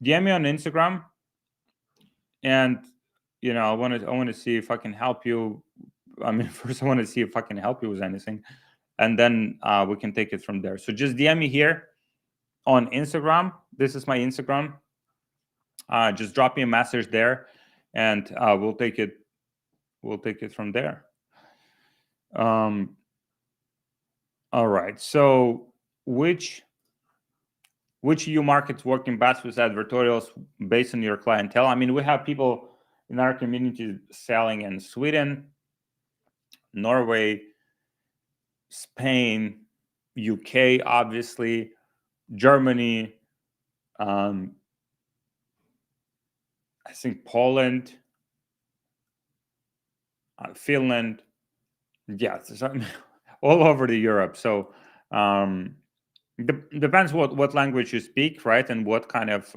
Instagram, and I want to see if I can help you. I mean, first I want to see if I can help you with anything, and then we can take it from there. So just DM me here on Instagram. This is my Instagram. Just drop me a message there, and we'll take it from there. All right. So which EU markets working best with advertorials based on your clientele? I mean, we have people in our community selling in Sweden, Norway, Spain, UK, obviously, Germany, I think Poland, Finland, all over the Europe. So depends what language you speak, right, and what kind of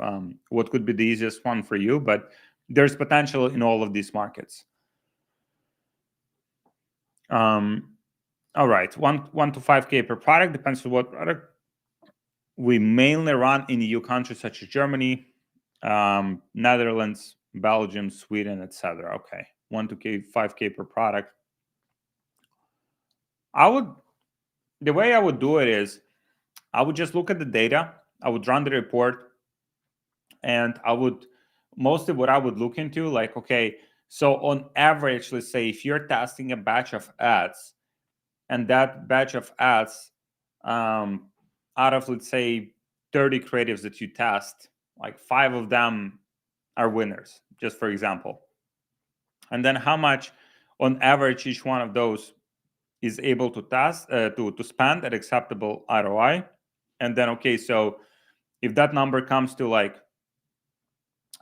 what could be the easiest one for you. But there's potential in all of these markets. All right, 1 to 5K per product, depends on what product. We mainly run in EU countries such as Germany, Netherlands, Belgium, Sweden, etc. Okay, 1 to 5K per product. The way I would do it is I would just look at the data. I would run the report, and mostly what I would look into, like, okay, so on average, let's say if you're testing a batch of ads, and that batch of ads, out of, let's say, 30 creatives that you test, like 5 of them are winners, just for example. And then how much on average each one of those is able to test to spend at acceptable ROI. And then, okay, so if that number comes to like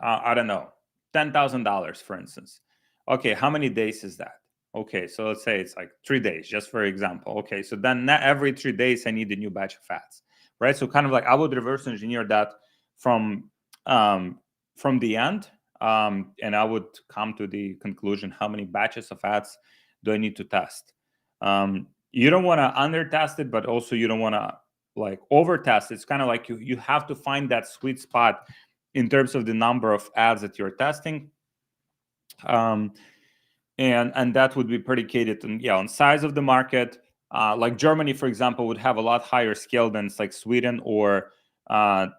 I don't know, $10,000, for instance, okay, how many days is that? Okay, so let's say it's like 3 days, just for example. Okay, so then every 3 days I need a new batch of ads, right? So kind of like I would reverse engineer that from the end, and I would come to the conclusion, how many batches of ads do I need to test? You don't want to under test it, but also you don't want to like over test. It's kind of like you have to find that sweet spot in terms of the number of ads that you're testing. And that would be predicated on size of the market. Like Germany, for example, would have a lot higher scale than like Sweden or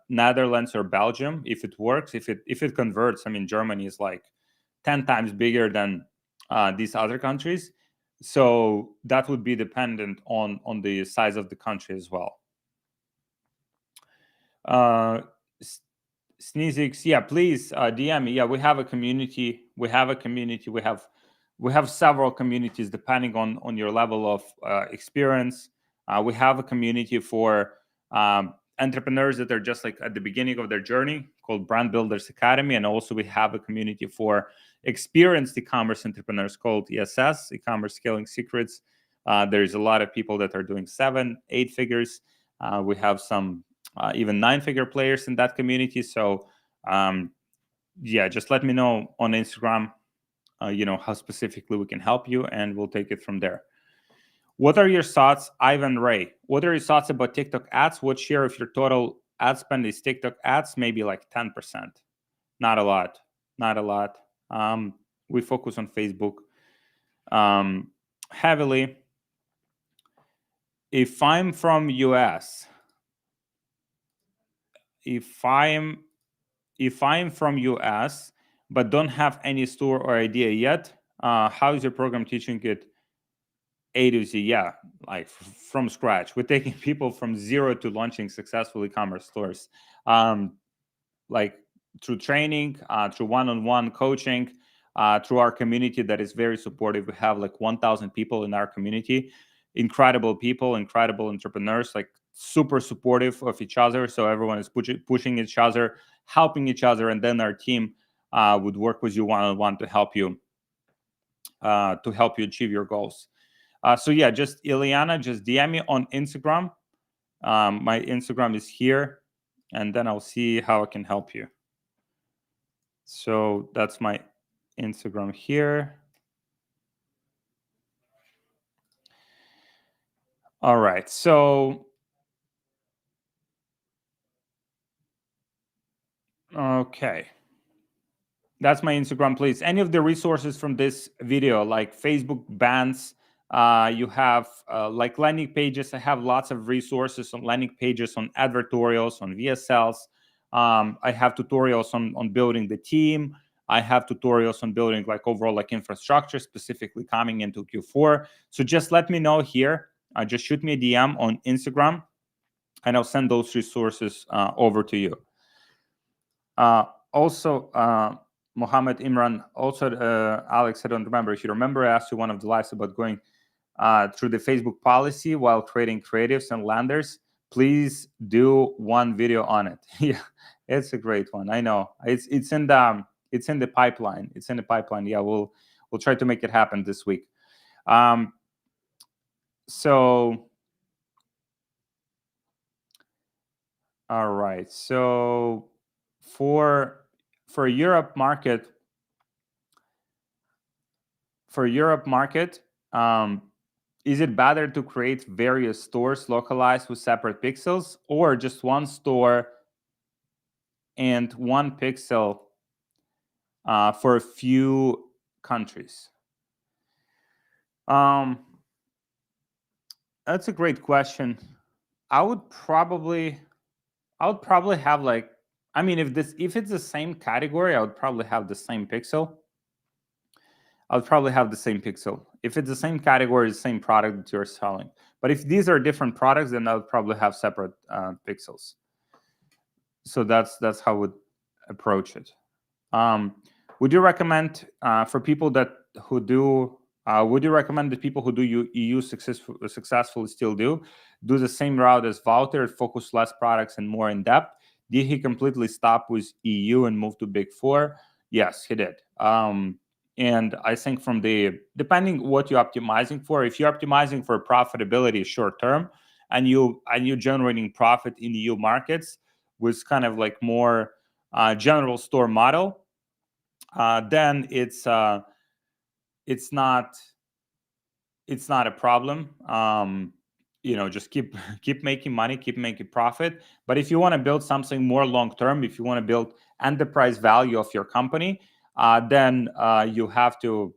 Netherlands or Belgium. If it works, if it converts, I mean, Germany is like 10 times bigger than these other countries. So that would be dependent on the size of the country as well. Sneezix, yeah, please DM me. Yeah, we have a community. We have several communities depending on your level of experience. We have a community for entrepreneurs that are just like at the beginning of their journey called Brand Builders Academy, and also we have a community for experienced e-commerce entrepreneurs called ESS, E-commerce Scaling Secrets. There's a lot of people that are doing 7, 8 figures. We have some even 9-figure players in that community. So yeah, just let me know on Instagram, how specifically we can help you, and we'll take it from there. What are your thoughts, Ivan Ray? What are your thoughts about TikTok ads? What share of your total ad spend is TikTok ads? Maybe like 10%. Not a lot. We focus on Facebook heavily. If I'm from US, if I'm from US but don't have any store or idea yet, how is your program teaching it A to Z? Yeah, like from scratch. We're taking people from zero to launching successful e-commerce stores, like through training, through one-on-one coaching, through our community that is very supportive. We have like 1,000 people in our community, incredible people, incredible entrepreneurs, like super supportive of each other. So everyone is pushing each other, helping each other, and then our team would work with you one-on-one to help you achieve your goals. So yeah, just Ileana, just DM me on Instagram. My Instagram is here, and then I'll see how I can help you. So that's my Instagram here. All right, so okay, that's my Instagram. Please, any of the resources from this video, like Facebook bans, you have like landing pages. I have lots of resources on landing pages, on advertorials, on VSLs. I have tutorials on building the team. I have tutorials on building like overall like infrastructure, specifically coming into Q4. So just let me know here. Just shoot me a DM on Instagram, and I'll send those resources over to you. Also, Mohammed Imran, also Alex, I don't remember. If you remember, I asked you one of the lives about going through the Facebook policy while creating creatives and landers. Please do one video on it. Yeah, it's a great one. I know it's in the pipeline. It's in the pipeline. Yeah, we'll try to make it happen this week. So, all right. So for Europe market, is it better to create various stores localized with separate pixels, or just one store and one pixel for a few countries? That's a great question. I would probably have like, I mean, if it's the same category, I would probably have the same pixel. If it's the same category, the same product that you're selling. But if these are different products, then I would probably have separate pixels. So that's how I would approach it. Would you recommend for people who do EU successfully still do the same route as Wouter, focus less products and more in depth? Did he completely stop with EU and move to Big Four? Yes, he did. And I think depending what you're optimizing for, if you're optimizing for profitability short term, and you're generating profit in EU markets with kind of like more general store model, then it's not a problem. Just keep making money, keep making profit. But if you want to build something more long term, if you want to build enterprise value of your company, then you have to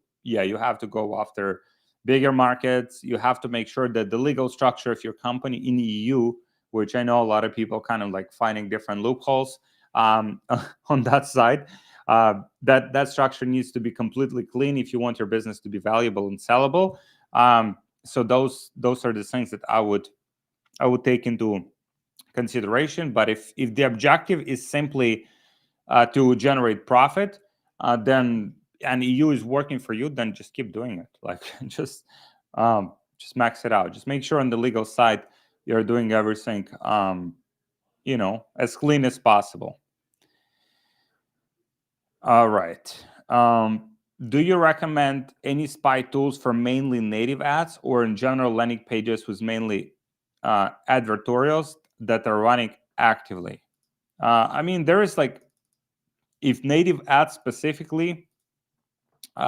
go after bigger markets. You have to make sure that the legal structure of your company in the EU, which I know a lot of people kind of like finding different loopholes on that side, that structure needs to be completely clean if you want your business to be valuable and sellable. So those are the things that I would take into consideration. But if the objective is simply to generate profit, then and EU is working for you, then just keep doing it. Like just max it out. Just make sure on the legal side you're doing everything as clean as possible. All right. Do you recommend any spy tools for mainly native ads, or in general landing pages with mainly advertorials that are running actively? I mean, there is like, if native ads specifically,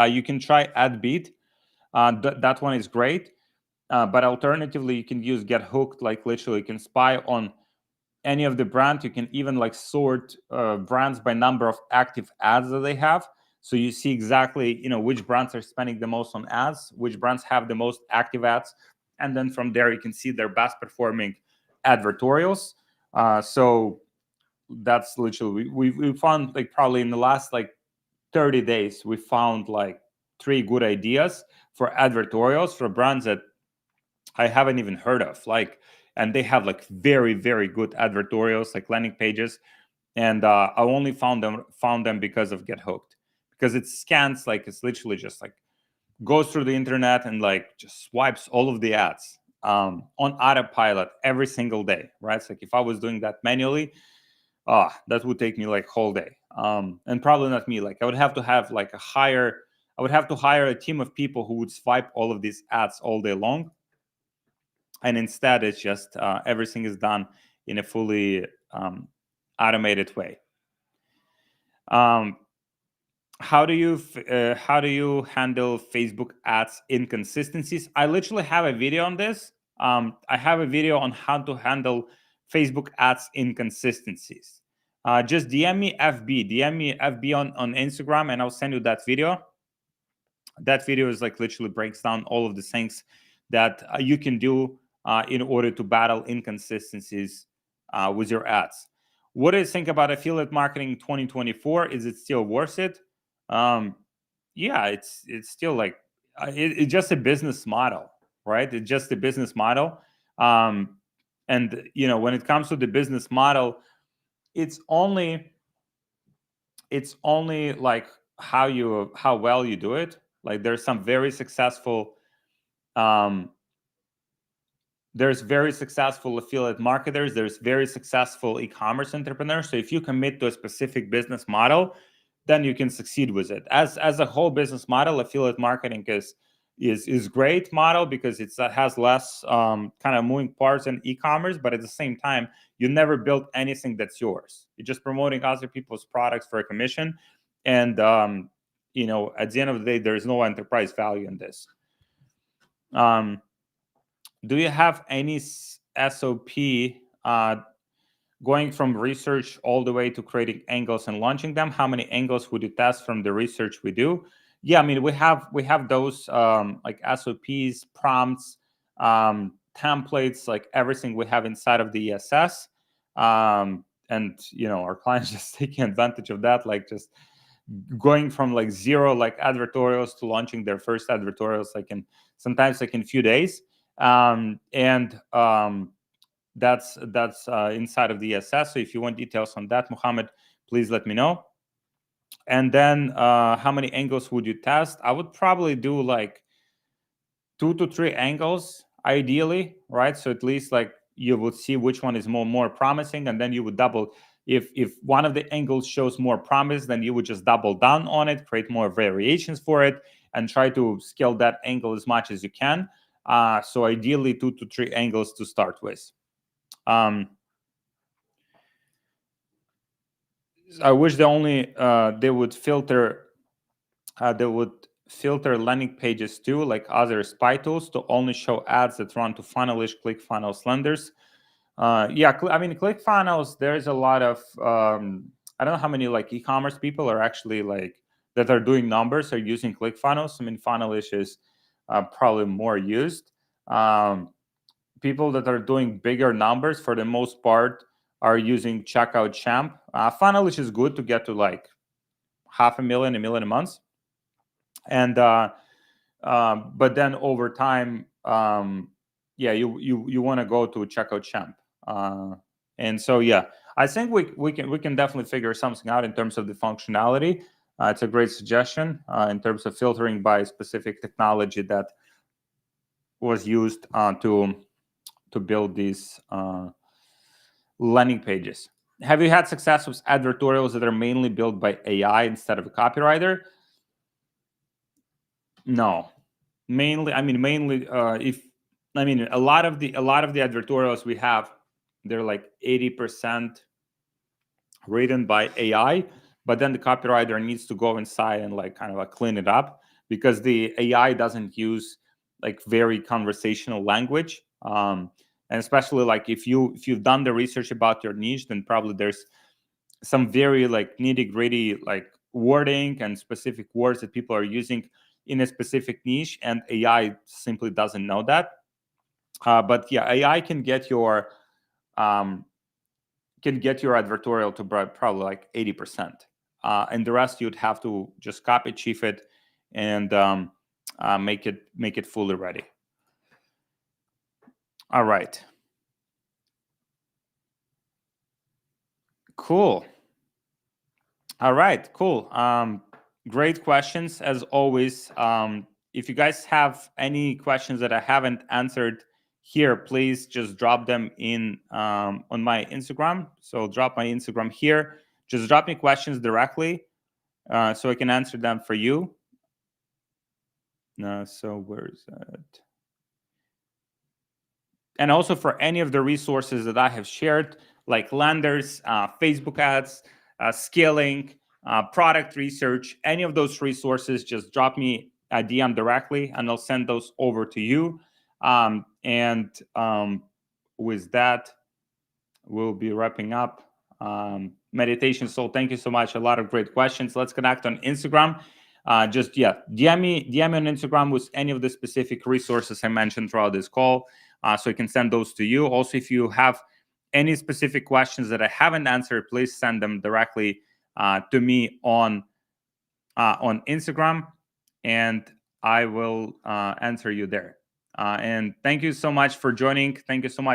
you can try AdBeat. That one is great. But alternatively, you can use Get Hooked. Like literally, you can spy on any of the brands. You can even like sort brands by number of active ads that they have. So you see exactly, which brands are spending the most on ads, which brands have the most active ads. And then from there, you can see their best performing advertorials. So that's literally, we found like probably in the last like 30 days, we found like 3 good ideas for advertorials for brands that I haven't even heard of. Like, and they have like very, very good advertorials, like landing pages. And I only found them because of Get Hooked, because it scans, like it's literally just like goes through the internet and like just swipes all of the ads on autopilot every single day, right? It's like if I was doing that manually, that would take me like whole day. And probably not me. Like I would have to have like I would have to hire a team of people who would swipe all of these ads all day long. And instead, it's just everything is done in a fully automated way. How do you handle Facebook ads inconsistencies? I literally have a video on this. I have a video on how to handle Facebook ads inconsistencies. Just DM me FB on Instagram, and I'll send you that video. That video is like literally breaks down all of the things that you can do in order to battle inconsistencies with your ads. What do you think about affiliate marketing 2024? Is it still worth it? Yeah, it's still like it's just a business model, right? It's just a business model. And when it comes to the business model, it's only like how well you do it. Like there's some very successful there's very successful affiliate marketers, there's very successful e-commerce entrepreneurs. So if you commit to a specific business model, then you can succeed with it. As a whole business model, affiliate marketing is great model because it has less kind of moving parts in e-commerce, but at the same time, you never build anything that's yours. You're just promoting other people's products for a commission, and at the end of the day, there is no enterprise value in this. Do you have any SOP going from research all the way to creating angles and launching them? How many angles would you test from the research we do? Yeah, I mean, we have those like SOPs, prompts, templates, like everything we have inside of the ESS. And our clients just taking advantage of that, like just going from like zero like advertorials to launching their first advertorials like sometimes in a few days. That's inside of the ESS. So if you want details on that, Mohammed, please let me know. And then how many angles would you test? I would probably do like 2 to 3 angles ideally, right? So at least like you would see which one is more promising, and then you would double. If one of the angles shows more promise, then you would just double down on it, create more variations for it, and try to scale that angle as much as you can. So ideally 2 to 3 angles to start with. I wish they would filter landing pages too, like other spy tools, to only show ads that run to Funnelish, ClickFunnels, lenders. Yeah, I mean, ClickFunnels, there's a lot of I don't know how many like e-commerce people are actually like that are doing numbers are using ClickFunnels. I mean, Funnelish is probably more used. People that are doing bigger numbers for the most part are using Checkout Champ. Funnelish is good to get to like $500,000, $1 million a month. And But then over time, yeah, you want to go to Checkout Champ. And so yeah, I think we can definitely figure something out in terms of the functionality. It's a great suggestion in terms of filtering by specific technology that was used to build these landing pages. Have you had success with advertorials that are mainly built by AI instead of a copywriter? No, mainly. I mean, mainly. If I mean a lot of the advertorials we have, they're like 80% written by AI, but then the copywriter needs to go inside and like kind of like clean it up because the AI doesn't use like very conversational language. And especially like if you've done the research about your niche, then probably there's some very like nitty gritty like wording and specific words that people are using in a specific niche, and AI simply doesn't know that. But yeah, AI um, can get your advertorial to probably like 80%, and the rest you'd have to just copy chief it and make it fully ready. All right, cool. All right, cool. Great questions as always. If you guys have any questions that I haven't answered here, please just drop them in on my Instagram. So drop my Instagram here. Just drop me questions directly so I can answer them for you. So where is that? And also for any of the resources that I have shared, like lenders, Facebook ads, scaling, product research, any of those resources, just drop me a DM directly and I'll send those over to you. And with that, we'll be wrapping up meditation. So thank you so much. A lot of great questions. Let's connect on Instagram. Just DM me on Instagram with any of the specific resources I mentioned throughout this call, so I can send those to you. Also, if you have any specific questions that I haven't answered, please send them directly to me on Instagram, and I will answer you there. And thank you so much for joining. Thank you so much.